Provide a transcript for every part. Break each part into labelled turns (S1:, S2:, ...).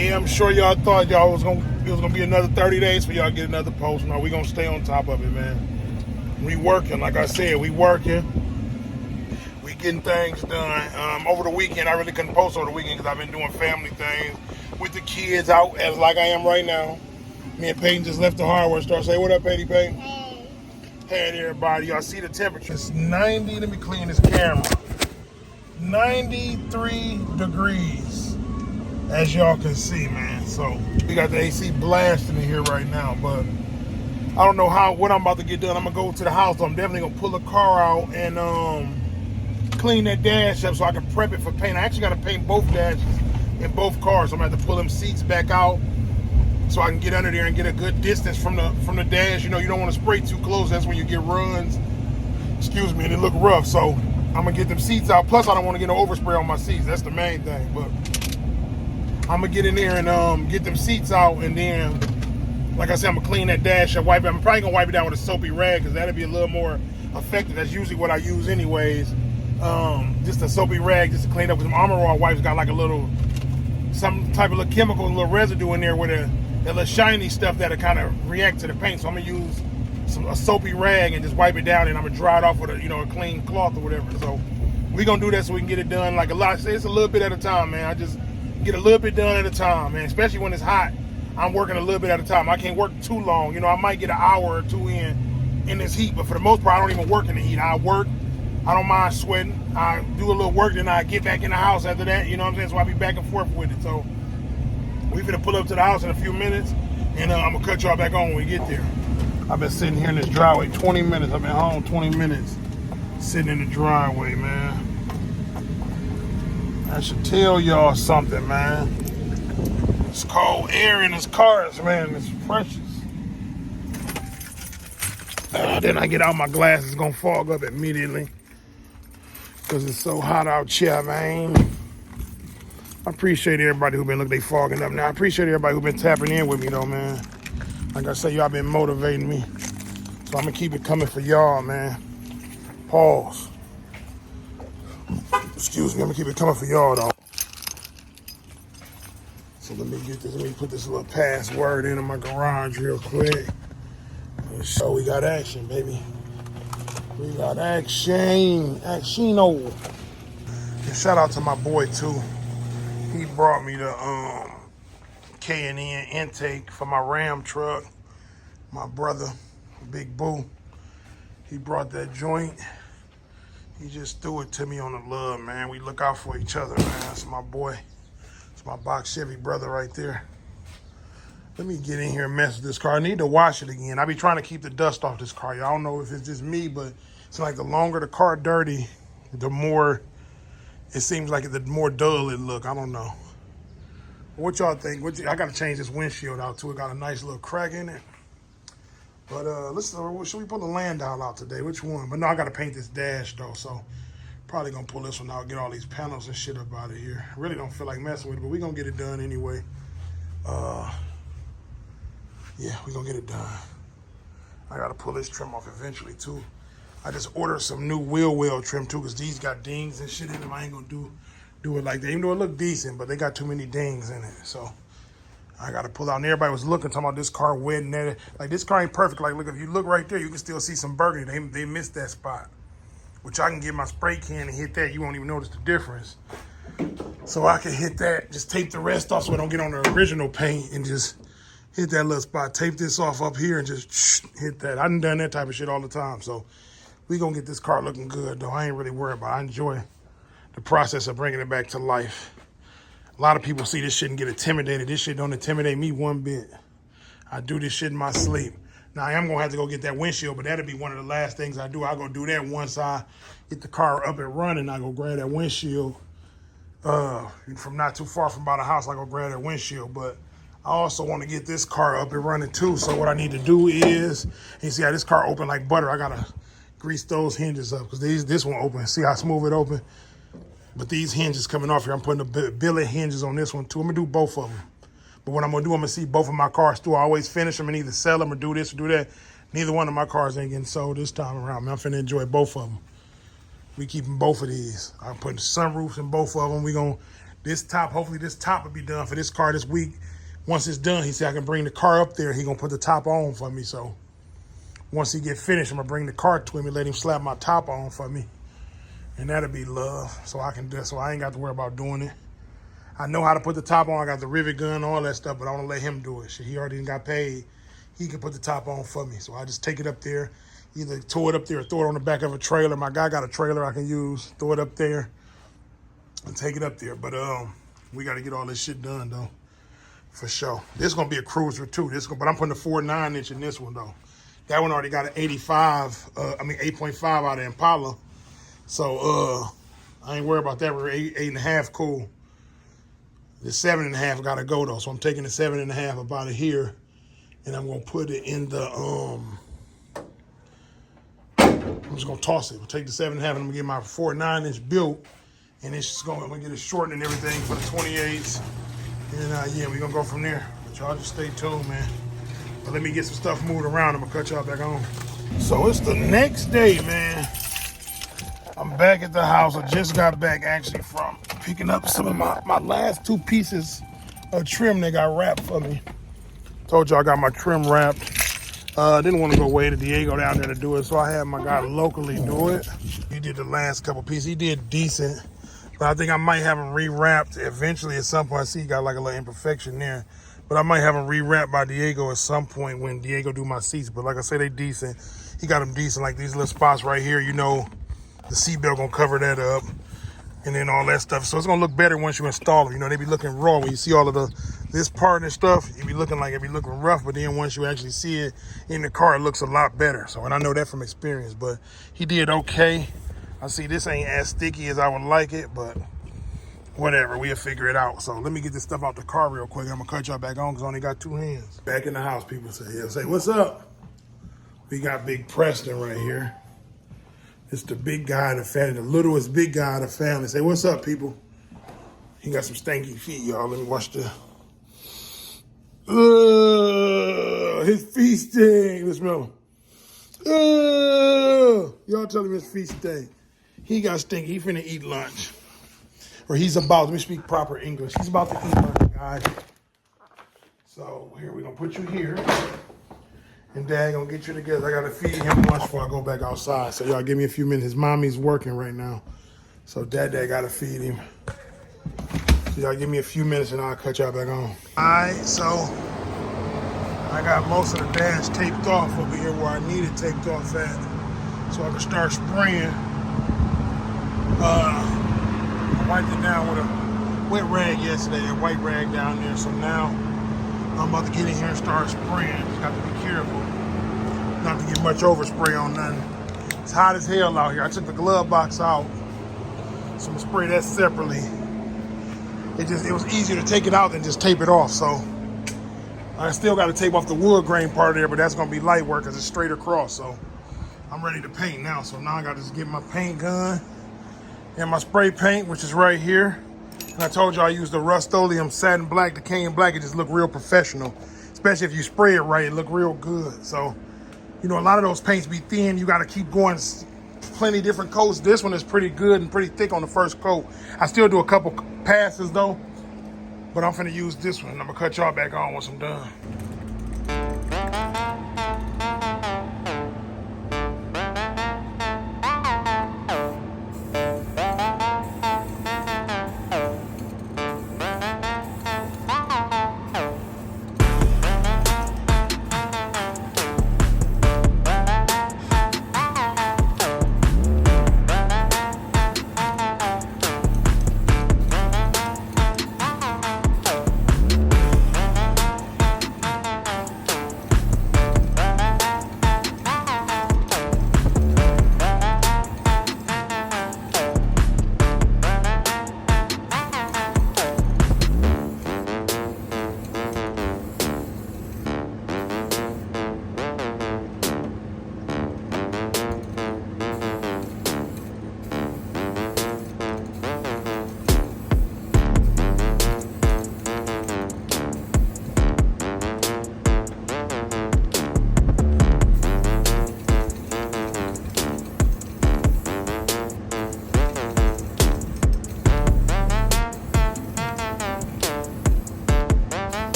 S1: Yeah, I'm sure y'all thought it was gonna be another 30 days for y'all to get another post. No, we gonna stay on top of it, man. We working, like I said, we working. We getting things done. Over the weekend, I really couldn't post over the weekend because I've been doing family things with the kids out, as like I am right now. Me and Peyton just left the hardware store. Say what up, Peyton?
S2: Hey.
S1: Hey there, everybody. Y'all see the temperature? It's 90. Let me clean this camera. 93 degrees, as y'all can see, man. So we got the AC blasting in here right now, but I don't know what I'm about to get done. I'm gonna go to the house. So I'm definitely gonna pull the car out and clean that dash up so I can prep it for paint. I actually got to paint both dashes in both cars. So I'm gonna have to pull them seats back out so I can get under there and get a good distance from the dash. You know, you don't want to spray too close. That's when you get runs. Excuse me, and it look rough. So I'm gonna get them seats out. Plus, I don't want to get no overspray on my seats. That's the main thing. But I'm gonna get in there and get them seats out, and then, like I said, I'm gonna clean that dash and wipe it. I'm probably gonna wipe it down with a soapy rag because that'll be a little more effective. That's usually what I use anyways. Just a soapy rag just to clean up. Because Armor All wipes got like some type of little chemical, little residue in there with the little shiny stuff that'll kind of react to the paint. So I'm gonna use a soapy rag and just wipe it down, and I'm gonna dry it off with a clean cloth or whatever. So we gonna do that so we can get it done. Like a lot, it's a little bit at a time, man. I just get a little bit done at a time, man. Especially when it's hot, I'm working a little bit at a time. I can't work too long. You know, I might get an hour or two in this heat, but for the most part, I don't even work in the heat. I work. I don't mind sweating. I do a little work, then I get back in the house after that. You know what I'm saying? So I be back and forth with it. So we finna pull up to the house in a few minutes, and I'm gonna cut y'all back on when we get there. I've been sitting here in this driveway 20 minutes. I've been home 20 minutes sitting in the driveway, man. I should tell y'all something, man. It's cold air in this cars, man. It's precious. Then I get out my glasses, it's gonna fog up immediately because it's so hot out here, man. I appreciate everybody who been looking, they fogging up now. I appreciate everybody who been tapping in with me though, man. Like I say, y'all been motivating me. So I'm gonna keep it coming for y'all, man. Pause. Excuse me, I'm gonna keep it coming for y'all though. So let me put this little password into my garage real quick. So we got action, baby. We got action. Actiono. And shout out to my boy too. He brought me the K&N intake for my Ram truck. My brother, Big Boo. He brought that joint. He just threw it to me on the love, man. We look out for each other, man. That's my boy. It's my box Chevy brother right there. Let me get in here and mess with this car. I need to wash it again. I be trying to keep the dust off this car. Y'all don't know if it's just me, but it's like the longer the car dirty, the more it seems like the more dull it look. I don't know. What y'all think? I gotta change this windshield out too. It got a nice little crack in it. But should we pull the Landau out today? Which one? But no, I gotta paint this dash though, so probably gonna pull this one out, get all these panels and shit up out of here. I really don't feel like messing with it, but we gonna get it done anyway. Yeah, we gonna get it done. I gotta pull this trim off eventually too. I just ordered some new wheel well trim too, because these got dings and shit in them. I ain't gonna do it like that. Even though it look decent, but they got too many dings in it. So I gotta pull out. And everybody was looking, talking about this car wet and that. Like this car ain't perfect. Like look, if you look right there, you can still see some burgundy. They missed that spot. Which I can get my spray can and hit that. You won't even notice the difference. So I can hit that, just tape the rest off so it don't get on the original paint and just hit that little spot. Tape this off up here and just hit that. I done that type of shit all the time. So we gonna get this car looking good though. I ain't really worried about it. I enjoy the process of bringing it back to life. A lot of people see this shit and get intimidated. This shit don't intimidate me one bit. I do this shit in my sleep. Now I am gonna have to go get that windshield, but that'll be one of the last things I do. I'll go do that once I get the car up and running. I go grab that windshield. From not too far from by the house, I go grab that windshield. But I also want to get this car up and running too. So what I need to do is, you see how this car open like butter. I gotta grease those hinges up because this one open. See how smooth it open? But these hinges coming off here, I'm putting the billet hinges on this one too. I'm gonna do both of them. But what I'm gonna do, I'm gonna see both of my cars through. I always finish them and either sell them or do this or do that. Neither one of my cars ain't getting sold this time around. Man, I'm finna enjoy both of them. We keeping both of these. I'm putting sunroofs in both of them. We gonna This top, hopefully this top will be done for this car this week. Once it's done, he said I can bring the car up there. He gonna put the top on for me. So once he get finished, I'm gonna bring the car to him and let him slap my top on for me. And that'll be love. So I can do, so I ain't got to worry about doing it. I know how to put the top on. I got the rivet gun, all that stuff, but I want to let him do it. Shit, he already got paid. He can put the top on for me. So I just take it up there, either tow it up there or throw it on the back of a trailer. My guy got a trailer I can use. Throw it up there and take it up there. But we got to get all this shit done though, for sure. This is gonna be a cruiser too. But I'm putting a 4.9-inch in this one though. That one already got an 8.5 out of Impala. So I ain't worried about that. We're 8.5 cool. The 7.5 gotta go though. So I'm taking the 7.5 up out of here, and I'm gonna put it in the I'm just gonna toss it. We'll take the 7.5 and I'm gonna get my 4.9-inch built, and it's just I'm gonna get it shortened and everything for the 28s. And yeah, we're gonna go from there. But y'all just stay tuned, man. But let me get some stuff moved around. I'm gonna cut y'all back on. So it's the next day, man. I'm back at the house. I just got back actually from picking up some of my last 2 pieces of trim that got wrapped for me. Told y'all I got my trim wrapped. Didn't want to go way to Diego down there to do it, so I had my guy locally do it. He did the last couple pieces. He did decent, but I think I might have him rewrapped eventually at some point. I see he got like a little imperfection there, but I might have him rewrapped by Diego at some point when Diego do my seats. But like I say, they decent. He got them decent, like these little spots right here, you know, the seatbelt gonna cover that up, and then all that stuff. So it's gonna look better once you install it. You know, they be looking raw when you see all of this part and stuff. It be looking rough, but then once you actually see it in the car, it looks a lot better. So, and I know that from experience. But he did okay. I see this ain't as sticky as I would like it, but whatever, we'll figure it out. So let me get this stuff out the car real quick. I'm gonna cut y'all back on because I only got 2 hands. Back in the house, people say, what's up? We got Big Preston right here. It's the big guy in the family, the littlest big guy in the family. Say, what's up, people? He got some stanky feet, y'all. Let me watch the... his feet stink. Let's smell him. Y'all tell him his feet stink. He got stinky. He finna eat lunch. Or he's about, let me speak proper English. He's about to eat lunch, guys. So here, we're gonna put you here. And Dad gonna get you together. I gotta feed him lunch before I go back outside. So y'all give me a few minutes. His mommy's working right now. So Dad gotta feed him. So y'all give me a few minutes and I'll cut y'all back on. All right, so I got most of the dash taped off over here where I need it taped off at. So I can start spraying. I wiped it down with a wet rag yesterday, a white rag down there. So now I'm about to get in here and start spraying. Just got to be careful not to get much overspray on nothing. It's hot as hell out here. I took the glove box out, so I'm gonna spray that separately. It was easier to take it out than just tape it off. So I still got to tape off the wood grain part there, but that's gonna be light work because it's straight across. So I'm ready to paint now. So now I got to just get my paint gun and my spray paint, which is right here. And I told you I used the Rust-Oleum Satin Black, the Cayenne Black. It just look real professional. Especially if you spray it right, it look real good. So, you know, a lot of those paints be thin. You got to keep going plenty different coats. This one is pretty good and pretty thick on the first coat. I still do a couple passes though, but I'm finna use this one. I'm gonna cut y'all back on once I'm done.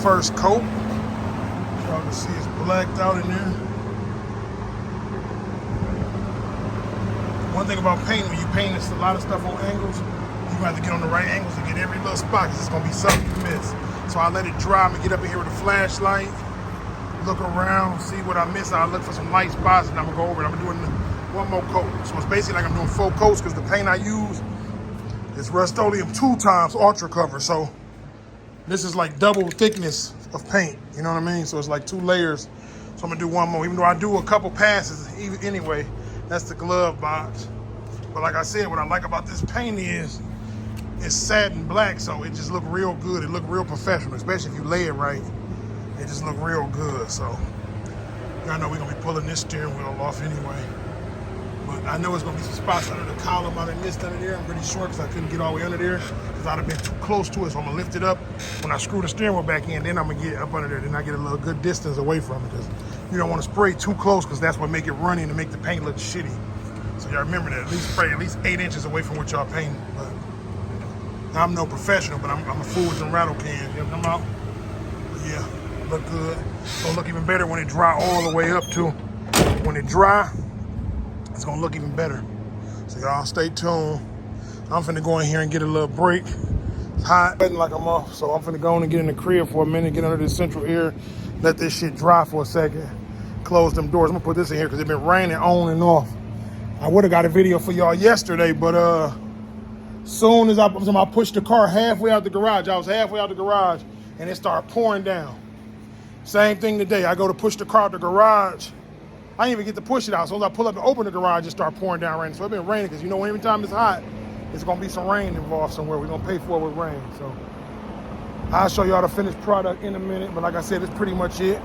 S1: first coat. Y'all can see it's blacked out in there. One thing about painting, when you paint a lot of stuff on angles, you have to get on the right angles to get every little spot, because it's gonna be something you miss. So I let it dry. I'm gonna get up in here with a flashlight, look around, see what I miss. I look for some light spots, and I'm gonna go over it. I'm doing one more coat. So it's basically like I'm doing 4 coats, because the paint I use is Rust-Oleum 2 times Ultra Cover. So this is like double thickness of paint, you know what I mean? So it's like 2 layers. So I'm gonna do one more, even though I do a couple passes anyway. That's the glove box. But like I said, what I like about this paint is it's satin black, so it just look real good. It look real professional, especially if you lay it right. It just look real good. So I know we're gonna be pulling this steering wheel off anyway. But I know it's gonna be some spots under the column I done missed under there. I'm pretty sure, because I couldn't get all the way under there, because I'd have been too close to it. So I'm gonna lift it up when I screw the steering wheel back in. Then I'm gonna get up under there. Then I get a little good distance away from it, because you don't want to spray too close, because that's what make it runny and make the paint look shitty. So y'all remember that. At least spray at least 8 inches away from what y'all painting. But I'm no professional, but I'm a fool with them rattle cans. You know what I'm talking about? Yeah, look good. It's gonna look even better when it dry all the way up too. When it dry, it's gonna look even better. So y'all stay tuned. I'm finna go in here and get a little break. It's hot, like I'm off. So I'm finna go in and get in the crib for a minute, get under this central air, let this shit dry for a second. Close them doors. I'm gonna put this in here because it's been raining on and off. I would have got a video for y'all yesterday, but soon as I pushed the car halfway out the garage, I was halfway out the garage and it started pouring down. Same thing today. I go to push the car out the garage. I didn't even get to push it out. So as I pull up and open the garage, it started pouring down rain. So it's been raining, because you know every time it's hot, it's gonna be some rain involved somewhere. We're gonna pay for it with rain. So I'll show y'all the finished product in a minute. But like I said, it's pretty much it.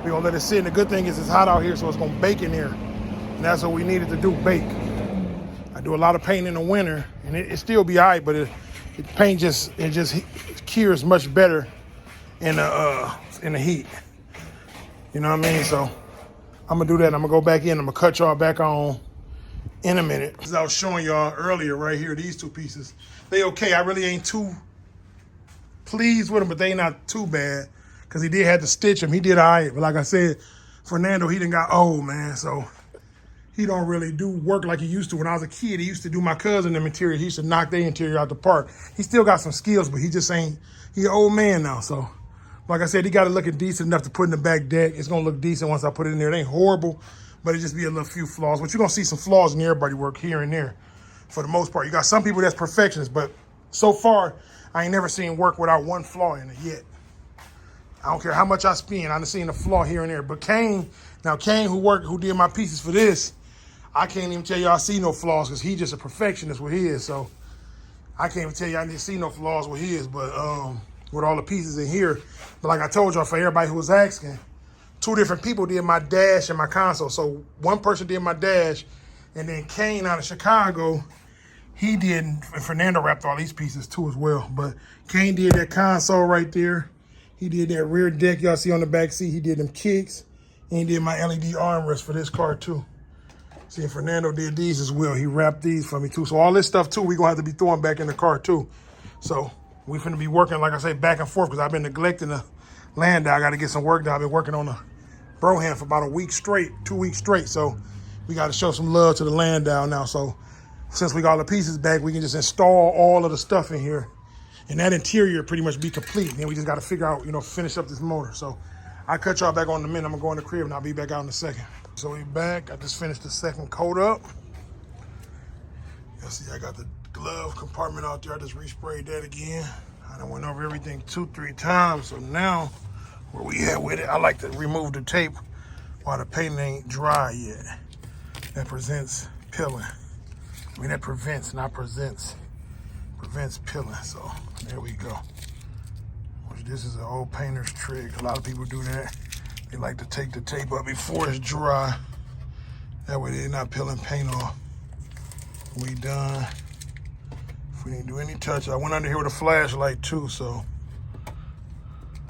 S1: We're gonna let it sit. And the good thing is it's hot out here, so it's gonna bake in here. And that's what we needed to do, bake. I do a lot of paint in the winter, and it still be all right, but paint just cures much better in the heat. You know what I mean? So I'm gonna do that. I'm gonna go back in. I'm gonna cut y'all back on in a minute. As I was showing y'all earlier, right here, these 2 pieces, they okay. I really ain't too pleased with them, but they not too bad, because he did have to stitch them. He did all right, but like I said, Fernando, he done got old, man. So he don't really do work like he used to. When I was a kid, he used to do my cousin them interior. He used to knock their interior out the park. He still got some skills, but he just ain't, he an old man now. So like I said, he got it looking decent enough to put in the back deck. It's gonna look decent once I put it in there. It ain't horrible, but it just be a little few flaws. But you're gonna see some flaws in everybody work here and there. For the most part, you got some people that's perfectionists, but so far, I ain't never seen work without one flaw in it yet. I don't care how much I spend, I done seen a flaw here and there. But Kane, who did my pieces for this, I can't even tell you I see no flaws, because he just a perfectionist with his. So I can't even tell you I didn't see no flaws with his, but with all the pieces in here. But like I told y'all, for everybody who was asking, 2 different people did my dash and my console. So one person did my dash, and then Kane out of Chicago, he did, and Fernando wrapped all these pieces too as well. But Kane did that console right there. He did that rear deck y'all see on the back seat. He did them kicks, and he did my LED armrest for this car too. See, Fernando did these as well. He wrapped these for me too. So all this stuff too, we gonna have to be throwing back in the car too. So we finna be working, like I say, back and forth, because I've been neglecting the Landau. I gotta get some work done. I've been working on the Broham for about a week straight, 2 weeks straight. So we gotta show some love to the Landau now. So since we got all the pieces back, we can just install all of the stuff in here, and that interior pretty much be complete. And then we just gotta figure out, finish up this motor. So I'll cut y'all back on in a minute. I'm gonna go in the crib and I'll be back out in a second. So we back. I just finished the second coat up. You see, I got the glove compartment out there. I just resprayed that again. I done went over everything 2-3 times. So now, where we at with it, I like to remove the tape while the paint ain't dry yet. That presents pilling. I mean, that prevents, not presents. Prevents pilling. So there we go. Which this is an old painter's trick. A lot of people do that. They like to take the tape up before it's dry. That way they're not peeling paint off. We done. If we need to do any touch, I went under here with a flashlight too, so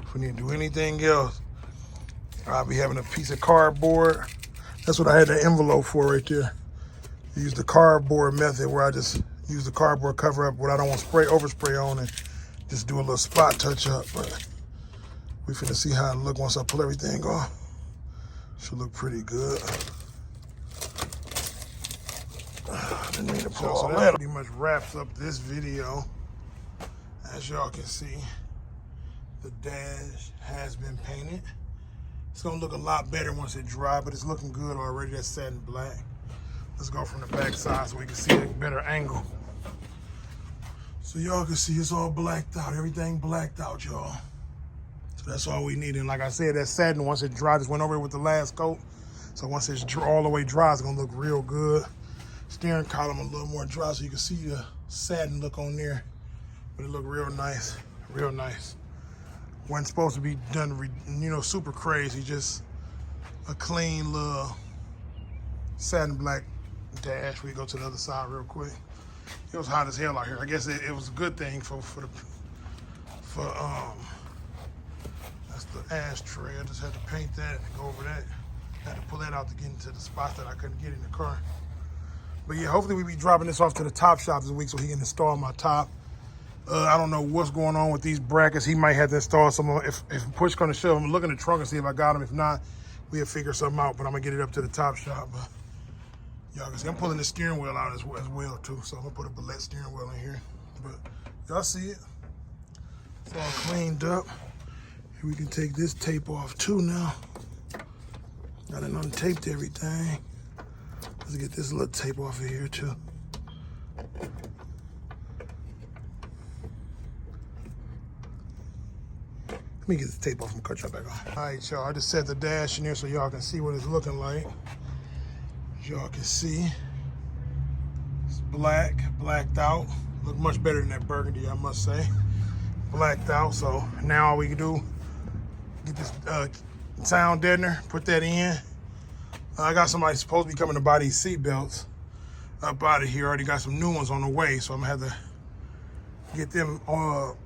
S1: if we need to do anything else, I'll be having a piece of cardboard. That's what I had the envelope for right there. Use the cardboard method, where I just use the cardboard cover up what I don't want to overspray on, and just do a little spot touch up. But We finna see how it look once I pull everything off. Should look pretty good. Didn't mean to pull all that. Pretty much wraps up this video. As y'all can see, the dash has been painted. It's gonna look a lot better once it dry, but it's looking good already. That's satin black. Let's go from the back side so we can see a better angle. So y'all can see it's all blacked out. Everything blacked out, y'all. So that's all we need. And like I said, that satin, once it dry, just went over it with the last coat. So once it's all the way dry, it's gonna look real good. Steering column a little more dry so you can see the satin look on there. But it looked real nice, real nice. Wasn't supposed to be done, you know, super crazy. Just a clean little satin black dash. We go to the other side real quick. It was hot as hell out here. I guess it was a good thing for that's the ashtray. I just had to paint that and go over that. Had to pull that out to get into the spots that I couldn't get in the car. But yeah, hopefully we be dropping this off to the top shop this week so he can install my top. I don't know what's going on with these brackets. He might have to install some. If push gonna shove, I'm gonna look in the trunk and see if I got them. If not, we'll figure something out. But I'm gonna get it up to the top shop. But y'all can see I'm pulling the steering wheel out as well too. So I'm gonna put a bullet steering wheel in here. But y'all see it? It's all cleaned up. And we can take this tape off too now. I done untaped everything. Let's get this little tape off of here too. Let me get the tape off and cut y'all back on. All right, y'all, I just set the dash in here so y'all can see what it's looking like. As y'all can see, it's blacked out. Look much better than that burgundy, I must say. Blacked out, so now all we can do, get this sound deadener, put that in. I got somebody supposed to be coming to buy these seat belts up out of here. Already got some new ones on the way, so I'm gonna have to get them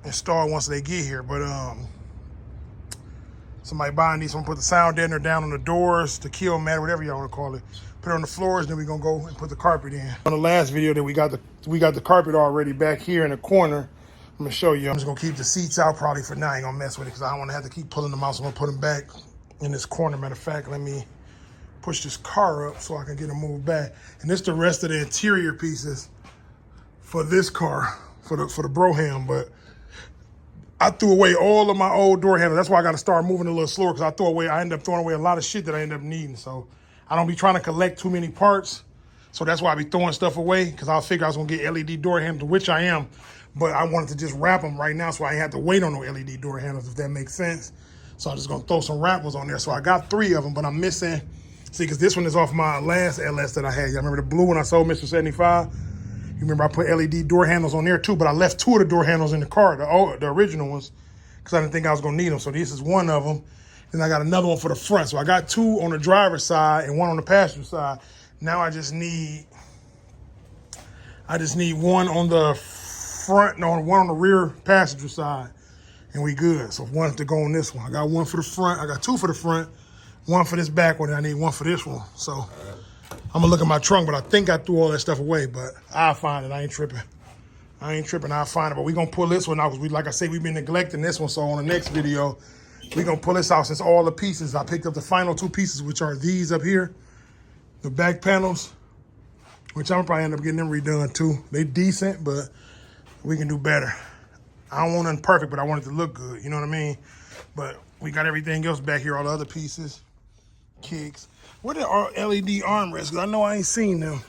S1: installed once they get here. But somebody buying these, so I'm gonna put the sound deadener down on the doors, the kill mat, whatever y'all wanna call it. Put it on the floors, then we're gonna go and put the carpet in. On the last video that we got the carpet already back here in the corner. I'm gonna show you. I'm just gonna keep the seats out probably for now. I ain't gonna mess with it because I don't wanna have to keep pulling them out, so I'm gonna put them back in this corner. Matter of fact, let me push this car up so I can get them moved back. And this the rest of the interior pieces for this car, for the Broham, but I threw away all of my old door handles. That's why I got to start moving a little slower because I end up throwing away a lot of shit that I end up needing. So I don't be trying to collect too many parts. So that's why I be throwing stuff away because I figure I was going to get LED door handles, which I am. But I wanted to just wrap them right now so I ain't have to wait on no LED door handles, if that makes sense. So I'm just going to throw some wrappers on there. So I got 3 of them, but I'm missing. See, because this one is off my last LS that I had. Y'all remember the blue one I sold, Mr. 75? You remember I put LED door handles on there too, but I left 2 of the door handles in the car, the original ones, because I didn't think I was gonna need them. So this is one of them. Then I got another one for the front. So I got 2 on the driver's side and 1 on the passenger side. Now I just need one on the front, no, one on the rear passenger side, and we good. So 1 to go on this one. I got 1 for the front. I got 2 for the front, 1 for this back one, and I need 1 for this one. So I'm gonna look at my trunk, but I think I threw all that stuff away, but I'll find it. I ain't tripping. I'll find it. But we gonna pull this one out because like I said, we've been neglecting this one. So on the next video, we gonna pull this out since all the pieces, I picked up the final 2 pieces, which are these up here, the back panels, which I'm probably end up getting them redone too. They decent, but we can do better. I don't want nothing perfect, but I want it to look good. You know what I mean? But we got everything else back here, all the other pieces, kicks. Where the LED armrests? Because I know I ain't seen them.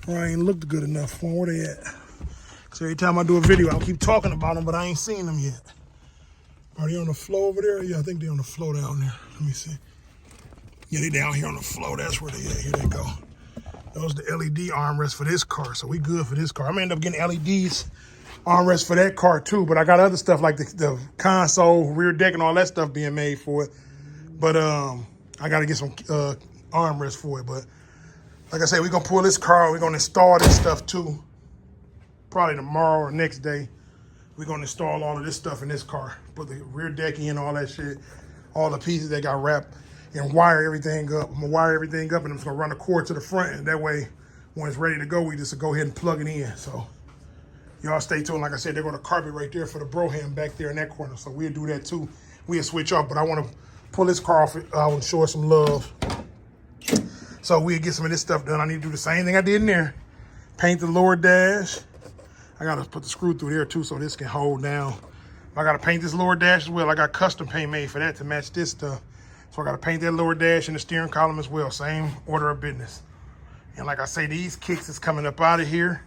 S1: Or I ain't looked good enough. Where they at? Because every time I do a video, I'll keep talking about them, but I ain't seen them yet. Are they on the floor over there? Yeah, I think they're on the floor down there. Let me see. Yeah, they down here on the floor. That's where they at. Here they go. Those are the LED armrests for this car, so we good for this car. I'm going to end up getting LEDs armrests for that car too, but I got other stuff like the console, rear deck, and all that stuff being made for it. But I got to get some armrests for it. But like I said, we're going to pull this car. We're going to install this stuff too. Probably tomorrow or next day. We're going to install all of this stuff in this car. Put the rear deck in, all that shit. All the pieces that got wrapped, and wire everything up. I'm going to wire everything up, and I'm just going to run the cord to the front. And that way, when it's ready to go, we just go ahead and plug it in. So y'all stay tuned. Like I said, they're going to carpet right there for the Broham back there in that corner. So we'll do that too we'll switch off. But I want to pull this car off. I want to show her some love. So we'll get some of this stuff done. I need to do the same thing I did in there. Paint the lower dash. I got to put the screw through there too so this can hold down. I got to paint this lower dash as well. I got custom paint made for that to match this stuff. So I got to paint that lower dash and the steering column as well. Same order of business. And like I say, these kicks is coming up out of here.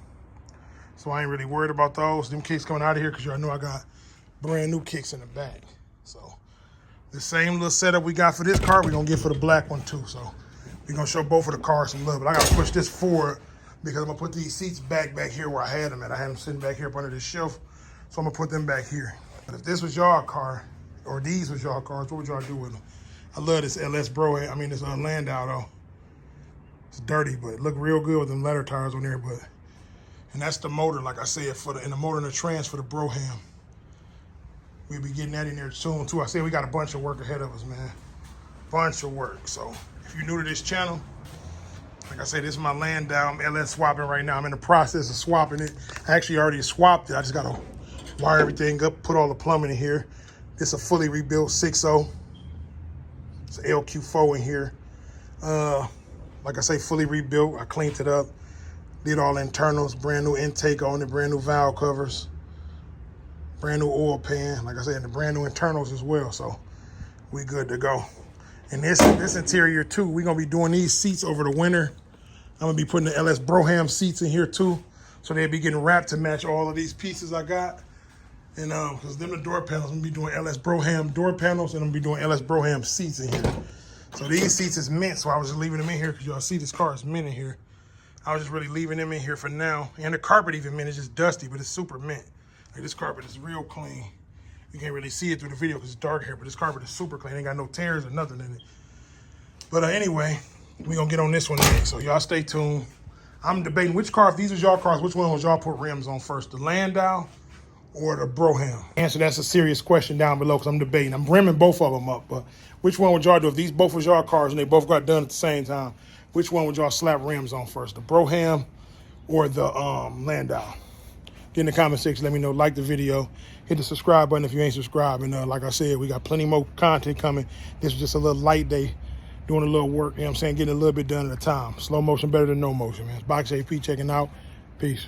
S1: So I ain't really worried about those. Them kicks coming out of here because y'all know I got brand new kicks in the back. So the same little setup we got for this car, we're going to get for the black one too. So we're going to show both of the cars some love. But I got to push this forward because I'm going to put these seats back here where I had them at. I had them sitting back here up under this shelf. So I'm going to put them back here. But if this was y'all car, or these was y'all cars, what would y'all do with them? I love this LS Bro. I mean, this Landau though. It's dirty, but it look real good with them leather tires on there. And that's the motor, like I said, and the motor and the trans for the Broham. We'll be getting that in there soon too. I said we got a bunch of work ahead of us, man. Bunch of work. So if you're new to this channel, like I said, this is my Landau. I'm LS swapping right now. I'm in the process of swapping it. I actually already swapped it. I just gotta wire everything up, put all the plumbing in here. This is a fully rebuilt 6.0. It's an LQ4 in here. Like I say, fully rebuilt. I cleaned it up, did all internals, brand new intake on it, brand new valve covers, brand new oil pan. Like I said, and the brand new internals as well. So we good to go. And this interior too, we're gonna be doing these seats over the winter. I'm gonna be putting the LS Broham seats in here too. So they'll be getting wrapped to match all of these pieces I got. And because them the door panels, I'm gonna be doing LS Broham door panels, and I'm gonna be doing LS Broham seats in here. So these seats is mint, so I was just leaving them in here because y'all see this car is mint in here. I was just really leaving them in here for now. And the carpet even mint, it's just dusty, but it's super mint. Like this carpet is real clean. You can't really see it through the video because it's dark here, but this carpet is super clean. Ain't got no tears or nothing in it. But anyway, we're gonna get on this one next. So y'all stay tuned. I'm debating which car, if these was y'all cars, which one was y'all put rims on first? The Landau or the Broham? Answer that's a serious question down below because I'm debating. I'm rimming both of them up, but which one would y'all do? If these both was y'all cars and they both got done at the same time, which one would y'all slap rims on first? The Broham or the Landau? Get in the comment section, let me know. Like the video, hit the subscribe button if you ain't subscribed. And like I said, we got plenty more content coming. This was just a little light day, doing a little work, you know what I'm saying? Getting a little bit done at a time. Slow motion better than no motion, man. It's Box AP checking out. Peace.